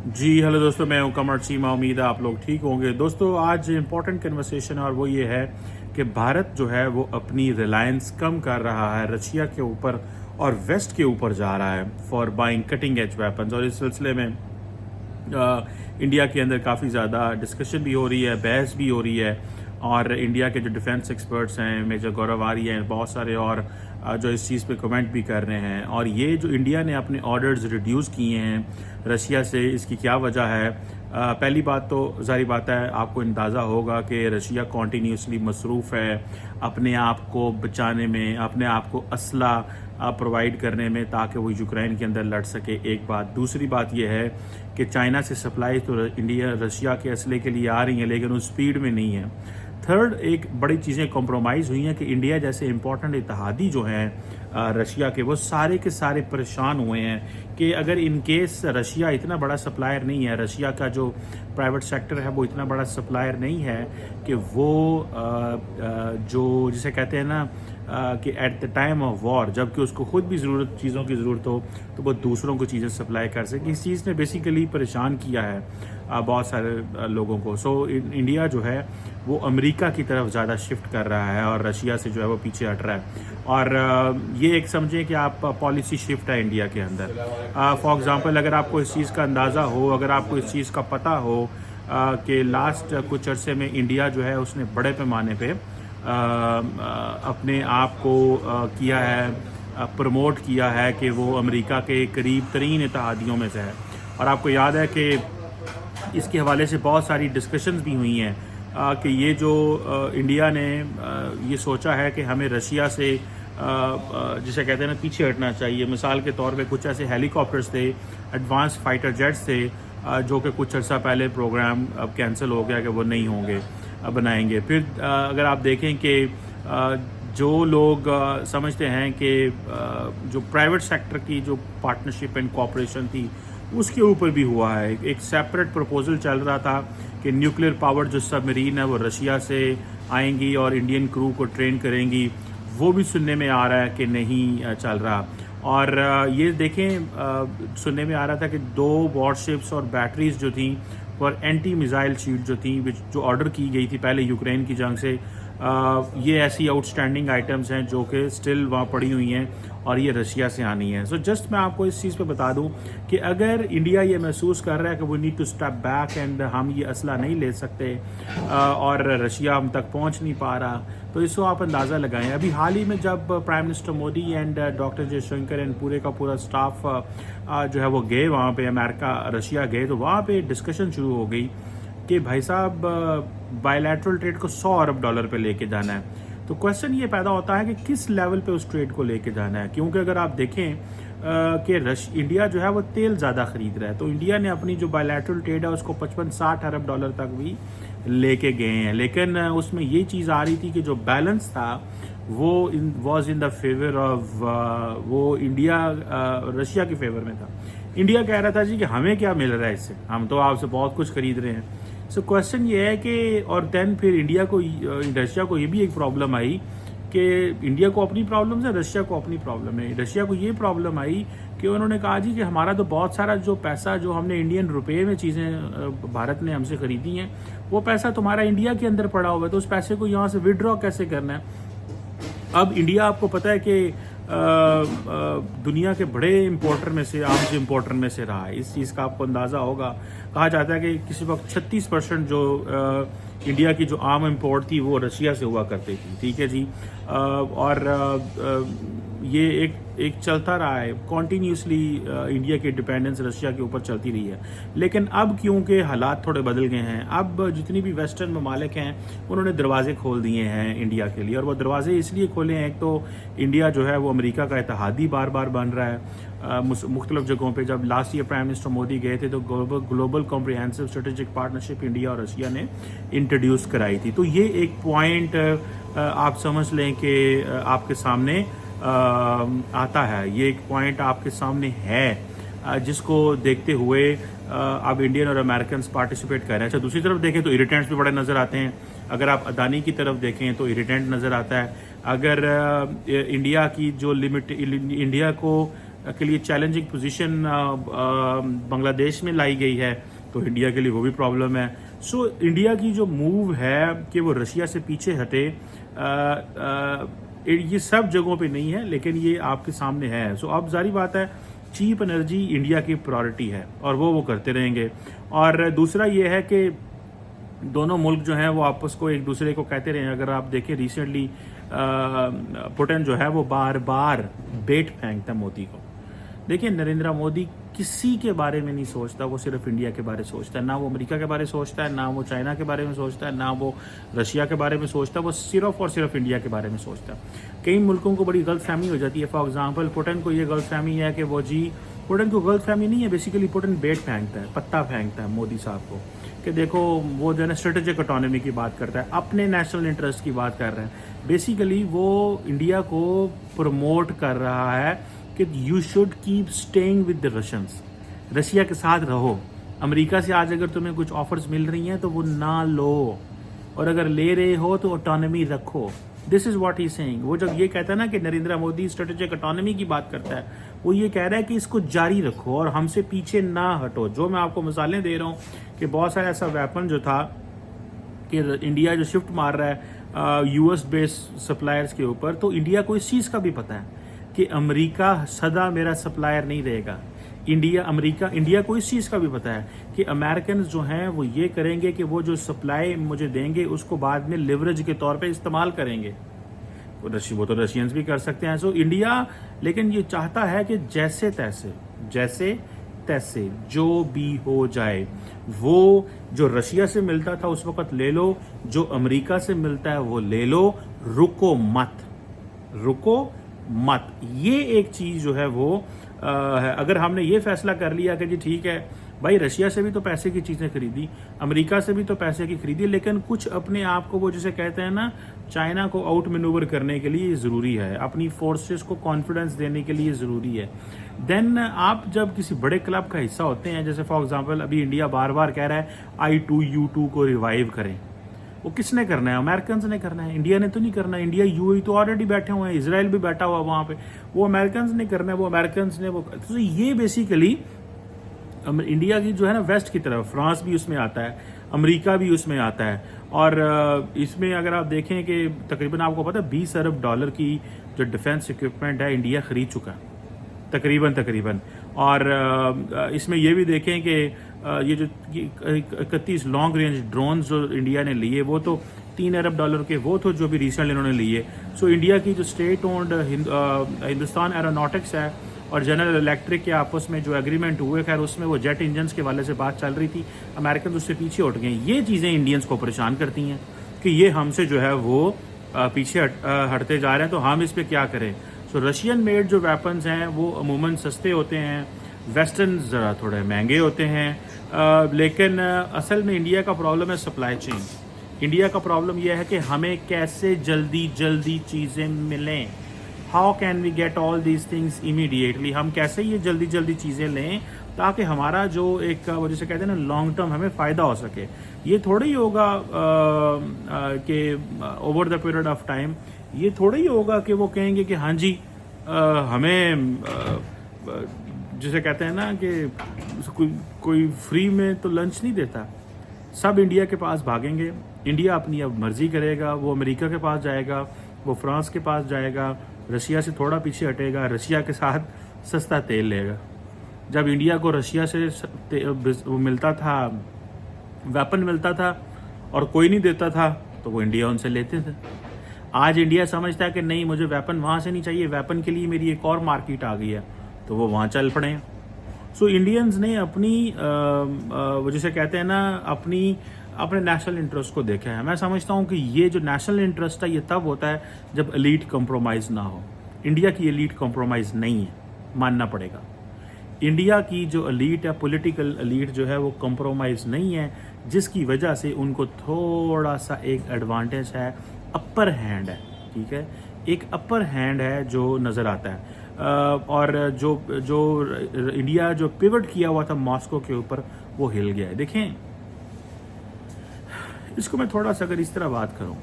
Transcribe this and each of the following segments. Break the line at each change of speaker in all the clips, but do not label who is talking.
जी hello दोस्तों, मैं हूं कमर चीमा। उम्मीद है आप लोग ठीक होंगे। दोस्तों आज इम्पोर्टेंट कन्वर्सेशन है और वो ये है कि भारत जो है वो अपनी रिलायंस कम कर रहा है रशिया के ऊपर और वेस्ट के ऊपर जा रहा है for buying cutting edge weapons. और इस सिलसिले में इंडिया के अंदर काफ़ी ज़्यादा डिस्कशन भी हो रही है, बहस भी हो रही है। और इंडिया के जो डिफेंस एक्सपर्ट्स हैं, मेजर गौरव आर्य हैं, बहुत सारे और जो इस चीज़ पे कमेंट भी कर रहे हैं। और ये जो इंडिया ने अपने ऑर्डर्स रिड्यूस किए हैं रशिया से, इसकी क्या वजह है? पहली बात तो ज़ाहिर बात है, आपको अंदाज़ा होगा कि रशिया कॉन्टीन्यूसली मसरूफ़ है अपने आप को बचाने में, अपने आप को असला प्रोवाइड करने में, ताकि वो यूक्रेन के अंदर लड़ सके। एक बात। दूसरी बात यह है कि चाइना से सप्लाई तो इंडिया रशिया के असले के लिए आ रही है, लेकिन उस स्पीड में नहीं है। थर्ड, एक बड़ी चीज़ें कॉम्प्रोमाइज़ हुई हैं कि इंडिया जैसे इंपॉर्टेंट इत्तेहादी जो हैं रशिया के, वो सारे के सारे परेशान हुए हैं कि अगर इन केस रशिया इतना बड़ा सप्लायर नहीं है, रशिया का जो प्राइवेट सेक्टर है वो इतना बड़ा सप्लायर नहीं है कि वो जो जिसे कहते हैं ना कि at the time of war, जबकि उसको खुद भी चीज़ों की ज़रूरत हो तो वो दूसरों को चीज़ें सप्लाई कर सके। इस चीज़ ने बेसिकली परेशान किया है बहुत सारे लोगों को। सो इंडिया जो है वो अमेरिका की तरफ ज़्यादा शिफ्ट कर रहा है और रशिया से जो है वो पीछे हट रहा है। और ये एक समझें कि आप पॉलिसी शिफ्ट है इंडिया के अंदर। फॉर एग्ज़ाम्पल, अगर आपको इस चीज़ का अंदाज़ा हो, अगर आपको इस चीज़ का पता हो कि लास्ट कुछ अरसे में इंडिया जो है उसने बड़े पैमाने पे अपने आप को किया है, प्रमोट किया है कि वो अमेरिका के करीब तरीन इत्तेहादियों में से है। और आपको याद है कि इसके हवाले से बहुत सारी डिस्कशंस भी हुई हैं कि ये जो इंडिया ने ये सोचा है कि हमें रशिया से जिसे कहते हैं ना पीछे हटना चाहिए। मिसाल के तौर पे कुछ ऐसे हेलीकॉप्टर्स थे, एडवांस फाइटर जेट्स थे, जो कि कुछ अर्सा पहले प्रोग्राम अब कैंसिल हो गया कि वो नहीं होंगे, बनाएंगे। फिर अगर आप देखें कि जो लोग समझते हैं कि जो प्राइवेट सेक्टर की जो पार्टनरशिप एंड कोऑपरेशन थी उसके ऊपर भी हुआ है। एक सेपरेट प्रपोजल चल रहा था कि न्यूक्लियर पावर्ड जो सबमरीन है वो रशिया से आएंगी और इंडियन क्रू को ट्रेन करेंगी। वो भी सुनने में आ रहा है कि नहीं चल रहा। और ये देखें, सुनने में आ रहा था कि 2 वॉरशिप्स और बैटरीज जो थी और एंटी मिसाइल शील्ड जो थी, जो ऑर्डर की गई थी पहले यूक्रेन की जंग से, ये ऐसी आउटस्टैंडिंग आइटम्स हैं जो कि स्टिल वहाँ पड़ी हुई हैं और ये रशिया से आनी है। सो जस्ट मैं आपको इस चीज़ पे बता दूं कि अगर इंडिया ये महसूस कर रहा है कि वो need to step back and हम ये असला नहीं ले सकते और रशिया हम तक पहुंच नहीं पा रहा, तो इसको आप अंदाज़ा लगाएं। अभी हाल ही में जब prime minister Modi and doctor Jaishankar and पूरे का पूरा स्टाफ जो है वो गए वहाँ पे, अमेरिका रशिया गए, तो वहाँ पे डिस्कशन शुरू हो गई कि भाई साहब बायलैटरल ट्रेड को $100 अरब पे लेके जाना है। तो क्वेश्चन ये पैदा होता है कि किस लेवल पे उस ट्रेड को लेके जाना है, क्योंकि अगर आप देखें कि इंडिया जो है वो तेल ज़्यादा खरीद रहा है, तो इंडिया ने अपनी जो बायलैटरल ट्रेड है उसको $55-60 अरब तक भी लेके गए हैं। लेकिन उसमें ये चीज़ आ रही थी कि जो बैलेंस था वो was in the favour of वो इंडिया रशिया के फेवर में था। इंडिया कह रहा था जी कि हमें क्या मिल रहा है इससे, हम तो आपसे बहुत कुछ खरीद रहे हैं। सो क्वेश्चन ये है कि और देन फिर रशिया को ये भी एक प्रॉब्लम आई कि इंडिया को अपनी प्रॉब्लम है, रशिया को अपनी प्रॉब्लम है। रशिया को ये प्रॉब्लम आई कि उन्होंने कहा जी कि हमारा तो बहुत सारा जो पैसा जो हमने इंडियन रुपए में चीज़ें भारत ने हमसे खरीदी हैं, वो पैसा तुम्हारा इंडिया के अंदर पड़ा हुआ है, तो उस पैसे को यहाँ से विड्रॉ कैसे करना है। अब इंडिया, आपको पता है कि दुनिया के बड़े इंपोर्टर में से, आर्म्स इंपोर्टर में से रहा है। इस चीज़ का आपको अंदाज़ा होगा। कहा जाता है कि किसी वक्त 36% जो इंडिया की जो आर्म इंपोर्ट थी वो रशिया से हुआ करती थी। ठीक है जी। और ये एक चलता रहा है कॉन्टीन्यूसली, इंडिया की डिपेंडेंस रशिया के ऊपर चलती रही है। लेकिन अब क्योंकि हालात थोड़े बदल गए हैं, अब जितनी भी वेस्टर्न ममालिक हैं उन्होंने दरवाजे खोल दिए हैं इंडिया के लिए। और वो दरवाजे इसलिए खोले हैं, एक तो इंडिया जो है वो अमेरिका का इत्तेहादी बार बार बन रहा है मुख्तलिफ जगहों पे। जब last year prime minister Modi गए थे तो global comprehensive strategic partnership India और रशिया ने इंट्रोड्यूस कराई थी। तो ये एक पॉइंट आप समझ लें कि आपके सामने आता है, ये एक पॉइंट आपके सामने है जिसको देखते हुए अब इंडियन और अमेरिकन पार्टिसिपेट कर रहे हैं। अच्छा, दूसरी तरफ देखें तो इरिटेंट्स भी बड़े नज़र आते हैं। अगर आप अदानी की तरफ देखें तो इरिटेंट नज़र आता है। अगर इंडिया की जो लिमिट, इंडिया को के लिए चैलेंजिंग पोजीशन बांग्लादेश में लाई गई है, तो इंडिया के लिए वो भी प्रॉब्लम है। सो इंडिया की जो मूव है कि वो रशिया से पीछे हटे, ये सब जगहों पे नहीं है, लेकिन ये आपके सामने है। सो अब जारी बात है, चीप एनर्जी इंडिया की प्रायोरिटी है और वो करते रहेंगे। और दूसरा ये है कि दोनों मुल्क जो हैं वो आपस को एक दूसरे को कहते रहे। अगर आप देखें रिसेंटली पुतिन जो है वो बार बार बेट फेंकता मोदी को। देखिए, नरेंद्र मोदी किसी के बारे में नहीं सोचता, वो सिर्फ इंडिया के बारे में सोचता है। ना वो अमेरिका के बारे में सोचता है, ना वो चाइना के बारे में सोचता है, ना वो रशिया के बारे में सोचता है, वो सिर्फ और सिर्फ इंडिया के बारे में सोचता है। कई मुल्कों को बड़ी गलतफहमी हो जाती है। फॉर एग्जांपल, पुतिन को ये गलतफहमी है कि वो जी, पुतिन को गलतफहमी नहीं है, बेसिकली पुतिन बेट फेंकता है, पत्ता फेंकता है मोदी साहब को कि देखो वो जो है ना स्ट्रेटेजिक ऑटोनॉमी की बात करता है, अपने नेशनल इंटरेस्ट की बात कर रहे हैं। बेसिकली वो इंडिया को प्रमोट कर रहा है कि you should keep staying with the Russians, Russia के साथ रहो। अमेरिका से आज अगर तुम्हें कुछ ऑफर्स मिल रही हैं तो वो ना लो, और अगर ले रहे हो तो ऑटोनॉमी रखो। This is what he saying. वो जब ये कहता है ना कि नरेंद्र मोदी स्ट्रेटेजिक ऑटोनॉमी की बात करता है, वो ये कह रहा है कि इसको जारी रखो और हमसे पीछे ना हटो। जो मैं आपको मिसालें दे रहा हूँ कि बहुत सारा ऐसा वेपन जो था कि इंडिया जो शिफ्ट मार रहा है यूएस बेस्ड सप्लायर्स के ऊपर, तो इंडिया को इस चीज़ का भी पता है कि अमेरिका सदा मेरा सप्लायर नहीं रहेगा। इंडिया को इस चीज़ का भी पता है कि अमेरिकन जो हैं वो ये करेंगे कि वो जो सप्लाई मुझे देंगे उसको बाद में लिवरेज के तौर पे इस्तेमाल करेंगे। वो तो रशियंस भी कर सकते हैं। सो इंडिया लेकिन ये चाहता है कि जैसे तैसे जो भी हो जाए, वो जो रशिया से मिलता था उस वक्त ले लो, जो अमेरिका से मिलता है वो ले लो, रुको मत। ये एक चीज जो है वो है। अगर हमने ये फैसला कर लिया कि जी ठीक है भाई, रशिया से भी तो पैसे की चीजें खरीदी, अमेरिका से भी तो पैसे की खरीदी, लेकिन कुछ अपने आप को वो जिसे कहते हैं ना, चाइना को आउट मैनूवर करने के लिए जरूरी है, अपनी फोर्सेस को कॉन्फिडेंस देने के लिए जरूरी है। देन आप जब किसी बड़े क्लब का हिस्सा होते हैं, जैसे फॉर एग्जांपल अभी इंडिया बार बार कह रहा है I2U2 को रिवाइव करें, वो किसने करना है? अमेरिकन ने करना है, इंडिया ने तो नहीं करना। इंडिया यूएई तो ऑलरेडी बैठे हुए हैं, इसराइल भी बैठा हुआ वहां पे, वो अमेरिकन ने करना है, वो अमेरिकन ने वो। तो ये बेसिकली इंडिया की जो है ना वेस्ट की तरफ, फ्रांस भी उसमें आता है, अमेरिका भी उसमें आता है। और इसमें अगर आप देखें कि तकरीबन आपको पता है $20 अरब की जो डिफेंस इक्विपमेंट है इंडिया खरीद चुका है तकरीबन। और इसमें ये भी देखें कि ये जो 31 लॉन्ग रेंज ड्रोन जो इंडिया ने लिए वो तो $3 अरब के वो तो जो भी रिसेंटली इन्होंने लिए। सो इंडिया की जो स्टेट ओन्ड हिंदुस्तान एरोनॉटिक्स है और जनरल इलेक्ट्रिक के आपस में जो एग्रीमेंट हुए, खैर उसमें वो जेट इंजन्स के वाले से बात चल रही थी, अमेरिकन उससे पीछे उठ गए। ये चीज़ें इंडियंस को परेशान करती हैं कि ये हमसे जो है वो पीछे हटते जा रहे हैं, तो हम इस पर क्या करें। सो रशियन मेड जो वेपन्स हैं वो अमूमन सस्ते होते हैं, वेस्टर्न ज़रा थोड़े महंगे होते हैं, लेकिन असल में इंडिया का प्रॉब्लम है सप्लाई चेन। इंडिया का प्रॉब्लम यह है कि हमें कैसे जल्दी चीज़ें मिलें। How can we get all these things immediately, हम कैसे ये जल्दी चीज़ें लें ताकि हमारा जो एक वो जिसे कहते हैं ना लॉन्ग टर्म हमें फ़ायदा हो सके। ये थोड़ा ही होगा कि over the period of time ये थोड़ा ही होगा कि वो कहेंगे कि हाँ जी हमें जिसे कहते हैं ना कि कोई फ्री में तो लंच नहीं देता। सब इंडिया के पास भागेंगे, इंडिया अपनी अब मर्जी करेगा, वो अमेरिका के पास जाएगा, वो फ्रांस के पास जाएगा, रशिया से थोड़ा पीछे हटेगा, रशिया के साथ सस्ता तेल लेगा। जब इंडिया को रशिया से वो मिलता था, वेपन मिलता था और कोई नहीं देता था, तो वो इंडिया उनसे लेते थे। आज इंडिया समझता है कि नहीं, मुझे वेपन वहाँ से नहीं चाहिए, वेपन के लिए मेरी एक और मार्केट आ गई है, तो वो वहाँ चल पड़े। सो इंडियंस ने अपनी वो जिसे कहते हैं ना अपने नेशनल इंटरेस्ट को देखा है। मैं समझता हूँ कि ये जो नेशनल इंटरेस्ट है ये तब होता है जब एलीट कंप्रोमाइज ना हो। इंडिया की एलीट कंप्रोमाइज नहीं है, मानना पड़ेगा। इंडिया की जो एलीट है, पॉलिटिकल एलीट जो है, वो कंप्रोमाइज नहीं है, जिसकी वजह से उनको थोड़ा सा एक एडवांटेज है, अपर हैंड है, ठीक है, एक अपर हैंड है जो नज़र आता है। और जो इंडिया जो पिवट किया हुआ था मॉस्को के ऊपर, वो हिल गया है। देखें, इसको मैं थोड़ा सा अगर इस तरह बात करूं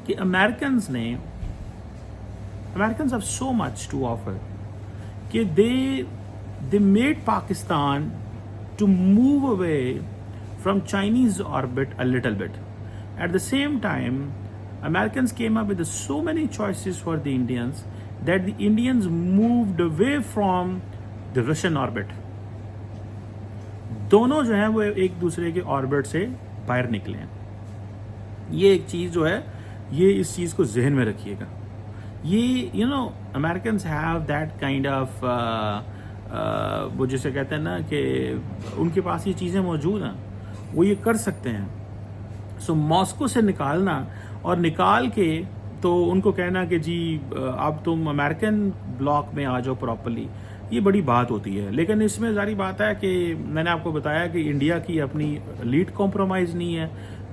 कि Americans have so much to offer कि they made Pakistan to move away from Chinese orbit a little bit. At the same time, Americans came up with so many choices for the Indians that the Indians moved away from the Russian orbit. दोनों जो हैं वो एक दूसरे के orbit से बाहर निकले हैं. ये एक चीज़ जो है, ये इस चीज़ को जहन में रखिएगा. ये Americans have that kind of वो जिसे कहते हैं ना कि उनके पास ये चीज़ें मौजूद हैं, वो ये कर सकते हैं. सो मॉस्को से निकालना और निकाल के तो उनको कहना कि जी अब तुम अमेरिकन ब्लॉक में आ जाओ प्रॉपरली, ये बड़ी बात होती है. लेकिन इसमें जारी बात है कि मैंने आपको बताया कि इंडिया की अपनी लीड कॉम्प्रोमाइज़ नहीं है.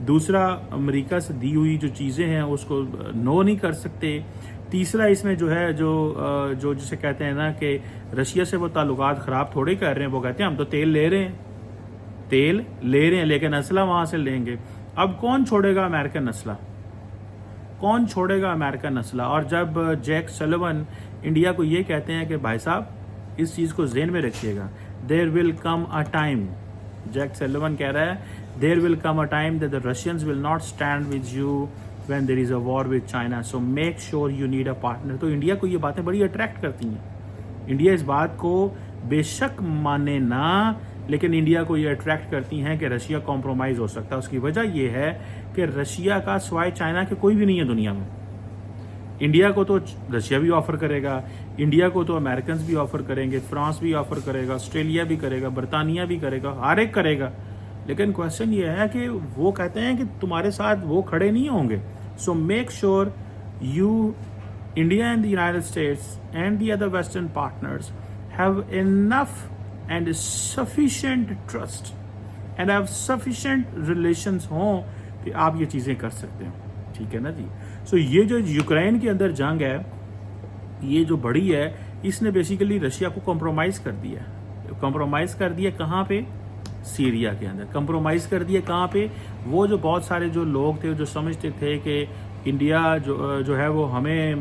दूसरा, अमेरिका से दी हुई जो चीज़ें हैं उसको नो नहीं कर सकते. तीसरा, इसमें जो है जो जिसे कहते हैं ना कि रशिया से वो ताल्लुकात ख़राब थोड़े कर रहे हैं. वो कहते हैं हम तो तेल ले रहे हैं लेकिन असला वहाँ से लेंगे. अब कौन छोड़ेगा अमेरिकन असला? कौन छोड़ेगा अमेरिकन असला? और जब जैक सलिवन इंडिया को ये कहते हैं कि भाई साहब इस चीज़ को ज़हन में रखिएगा, there will come a time, Jack Sullivan कह रहा है there will come a time that the Russians will not stand with you when there is a war with China, so make sure you need a partner. तो India को ये बातें बड़ी attract करती हैं. इंडिया इस बात को बेशक माने ना, लेकिन इंडिया को ये अट्रैक्ट करती हैं कि रशिया कॉम्प्रोमाइज़ हो सकता है. उसकी वजह ये है कि रशिया का सिवाय चाइना के कोई भी नहीं है दुनिया में. इंडिया को तो रशिया भी ऑफर करेगा, इंडिया को तो अमेरिकन भी ऑफर करेंगे, फ्रांस भी ऑफर करेगा, ऑस्ट्रेलिया भी करेगा, बरतानिया भी करेगा, हर एक करेगा. लेकिन क्वेश्चन ये है कि वो कहते हैं कि तुम्हारे साथ वो खड़े नहीं होंगे. सो make sure you, India and the United states and the other western partners have enough and sufficient trust and have sufficient relations हों कि आप ये चीज़ें कर सकते हो. ठीक है ना जी. सो ये जो यूक्रेन के अंदर जंग है, ये जो बड़ी है, इसने बेसिकली रशिया को कॉम्प्रोमाइज़ कर दिया. कॉम्प्रोमाइज़ कर दिया कहाँ पे? सीरिया के अंदर. कॉम्प्रोमाइज़ कर दिया कहाँ पे? वो जो बहुत सारे जो लोग थे जो समझते थे कि इंडिया जो है वो हमें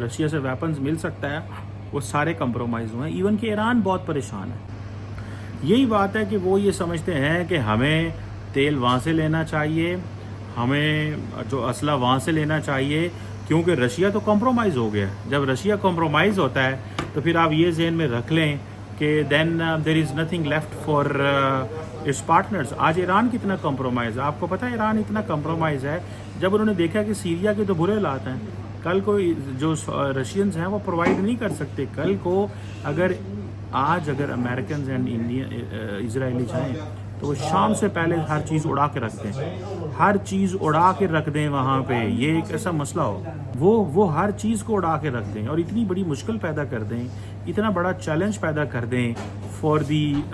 रशिया से वेपन्स मिल सकता है, वो सारे कॉम्प्रोमाइज़ हुए हैं. इवन कि ईरान बहुत परेशान है. यही बात है कि वो ये समझते हैं कि हमें तेल वहाँ से लेना चाहिए, हमें जो असला वहाँ से लेना चाहिए, क्योंकि रशिया तो कॉम्प्रोमाइज़ हो गया. जब रशिया कॉम्प्रोमाइज़ होता है तो फिर आप ये जहन में रख लें कि then there is nothing left for its partners. आज ईरान कितना कॉम्प्रोमाइज़ है, आपको पता है ईरान इतना कॉम्प्रोमाइज़ है. जब उन्होंने देखा कि सीरिया के तो बुरे हालात हैं, कल को जो रशियंस हैं वो प्रोवाइड नहीं कर सकते. कल को अगर अमेरिकन एंड इंडियन इजरायली जाएँ तो वो शाम से पहले हर चीज़ उड़ा के रख दें, हर चीज़ उड़ा के रख दें वहाँ पे. ये एक ऐसा मसला हो, वो हर चीज़ को उड़ा के रख दें और इतनी बड़ी मुश्किल पैदा कर दें, इतना बड़ा चैलेंज पैदा कर दें फॉर दी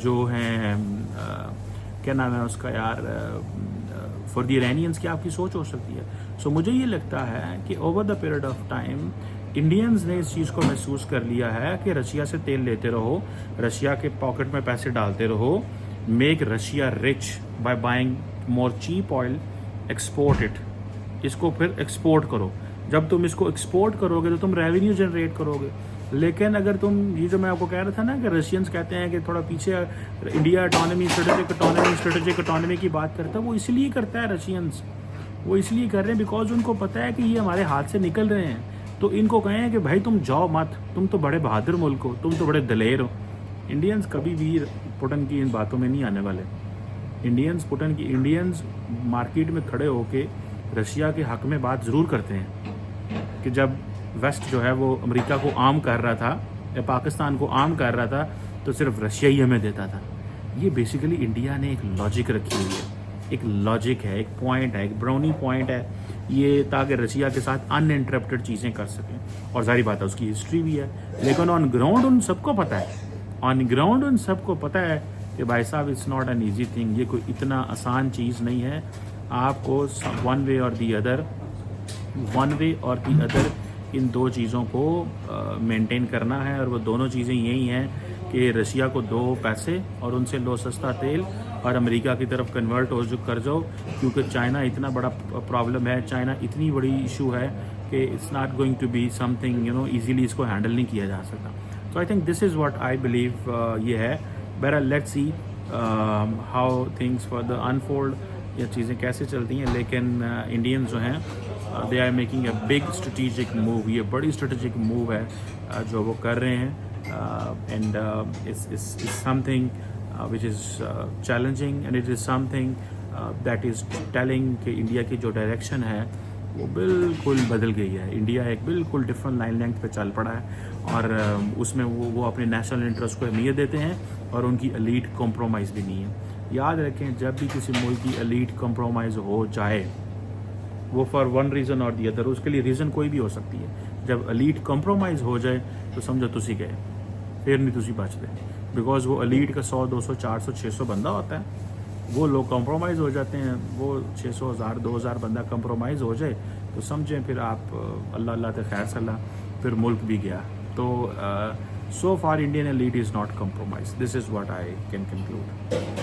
जो हैं क्या नाम है उसका यार, फॉर दी इरानियंस की आपकी सोच हो सकती है. सो मुझे ये लगता है कि over the period of time Indians ने इस चीज़ को महसूस कर लिया है कि रशिया से तेल लेते रहो, रशिया के पॉकेट में पैसे डालते रहो, make Russia rich by buying more cheap oil, export it. इसको फिर एक्सपोर्ट करो. जब तुम इसको एक्सपोर्ट करोगे तो तुम रेवेन्यू जनरेट करोगे. लेकिन अगर तुम ये जो मैं आपको कह रहा था ना कि रशियंस कहते हैं कि थोड़ा पीछे इंडिया ऑटोनॉमी, स्ट्रेटेजिक ऑटोनॉमी की बात करता है, वो इसलिए करता है रशियंस, वो इसलिए कर रहे हैं बिकॉज उनको पता है कि ये हमारे हाथ से निकल रहे हैं. तो इनको कहें कि भाई तुम जाओ मत, तुम तो बड़े बहादुर मुल्क हो, तुम तो बड़े दलेर हो. इंडियंस कभी भी पुटिन की इन बातों में नहीं आने वाले. इंडियंस मार्केट में खड़े होके रशिया के हक में बात ज़रूर करते हैं कि जब वेस्ट जो है वो अमेरिका को आर्म कर रहा था या पाकिस्तान को आर्म कर रहा था तो सिर्फ रशिया ही हमें देता था. ये बेसिकली इंडिया ने एक लॉजिक रखी हुई है, एक लॉजिक है, एक पॉइंट है, एक ब्राउनी पॉइंट है ये, ताकि रशिया के साथ अनइंटरप्टेड चीज़ें कर सकें. और जारी बात है उसकी हिस्ट्री भी है. लेकिन ऑन ग्राउंड उन सबको पता है, कि भाई साहब it's not an easy thing. ये कोई इतना आसान चीज़ नहीं है. आपको वन वे और दी अदर इन दो चीज़ों को मेंटेन करना है. और वो दोनों चीज़ें यही हैं कि रशिया को दो पैसे और उनसे लो सस्ता तेल, और अमेरिका की तरफ कन्वर्ट कर जाओ, क्योंकि चाइना इतना बड़ा प्रॉब्लम है, चाइना इतनी बड़ी इशू है कि it's not going to be something easily इसको हैंडल नहीं किया जा सकता. So I think this is what I believe ये है। बहरहाल let's see how things further unfold, ये चीज़ें कैसे चलती हैं। लेकिन इंडियंस जो हैं they are making a big strategic move, ये बड़ी स्ट्रेटेजिक मूव है जो वो कर रहे हैं। And it's something which is challenging, and it is something that is telling कि इंडिया की जो डायरेक्शन है वो बिल्कुल बदल गई है। इंडिया एक बिल्कुल डिफरेंट लाइन लेंथ पे चल पड़ा है, और उसमें वो अपने नेशनल इंटरेस्ट को अहमियत देते हैं, और उनकी एलीट कॉम्प्रोमाइज़ भी नहीं है। याद रखें, जब भी किसी मुल्क की एलीट कॉम्प्रोमाइज़ हो जाए, वो फॉर वन रीज़न और दी अदर, उसके लिए रीज़न कोई भी हो सकती है। जब एलीट कॉम्प्रोमाइज़ हो जाए तो समझो तुसी गए, फिर नहीं तुसी बचते। बिकॉज वो एलीट का 100, 200, 400, 600 बंदा होता है, वो लोग कॉम्प्रोमाइज़ हो जाते हैं। वो 600, 1000, 2000 बंदा कॉम्प्रोमाइज़ हो जाए तो समझें फिर आप अल्लाह अल्लाह ते खैर सल्ला, फिर मुल्क भी गया। तो so far Indian elite is not compromise, this is what I can conclude.